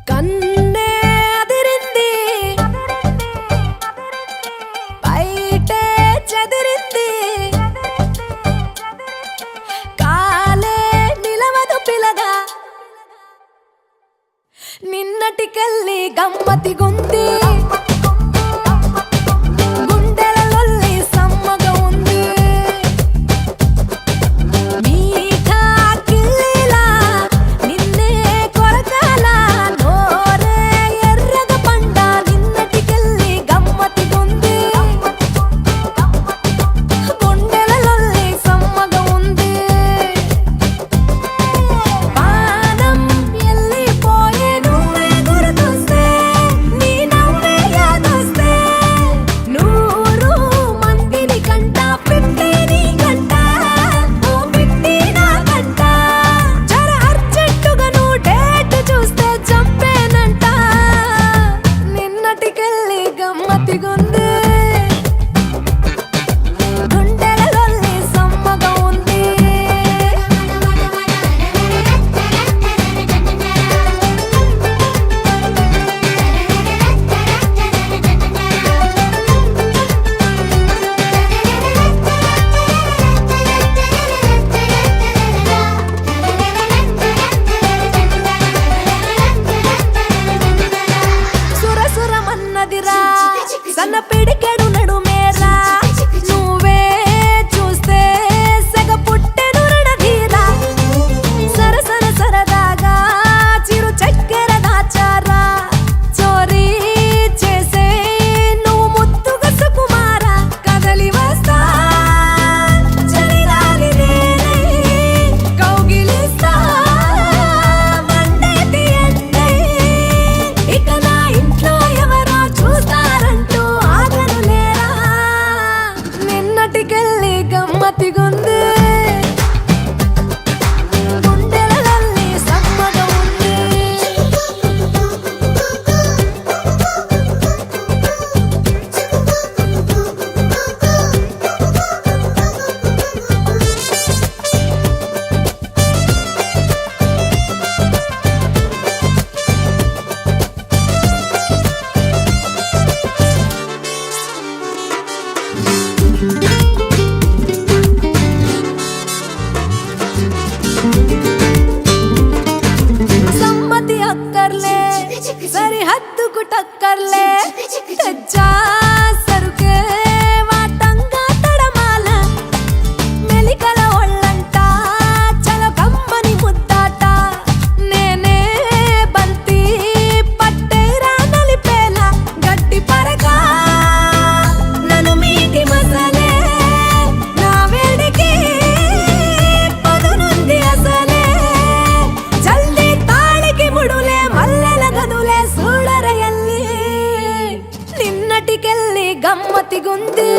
కన్నే అదిరింది బయటే చెదిరింది కాలే నిలవదు పిలగా నిన్నటికెళ్ళి గమ్మతి గుంది సన్న పిడికెడు నడుమేరా నువ్వే చూస్తే సెగ పుట్టెను రణధీరా సరసర సరదాగా చిరు చక్కెర దాచారా చోరీ చేసే నువ్వు ముద్దుగా సుకుమారా కదలి వస్తా చలిరాలి నేనై కౌగిలిస్తా మండేటి ఎండై ఇక నా ఇంట్లో ఎవరో చూస్తారంటూ నిన్నటికెళ్ళి గమ్మతిగుంది గుండెలన్నీ సమ్మగా ఉంది సమ్మతి అక్కర్లే సరిహద్దుకు టక్కర్లే తెచ్చా సరుకే వాటంగా తడమాల మెలికల ఒళ్ళంట చల కమ్మని ముద్దాట నేనే బంతి పట్టేరా నలిపేలా గడ్డి పరగా నన్ను మీటి మసలే నా వేడికి పదునుంది అసలే జల్దీ తాళికి ముడులే మల్లెల గదులే సూడరయల్లి నిన్నటికెళ్ళి గమ్మతిగుంది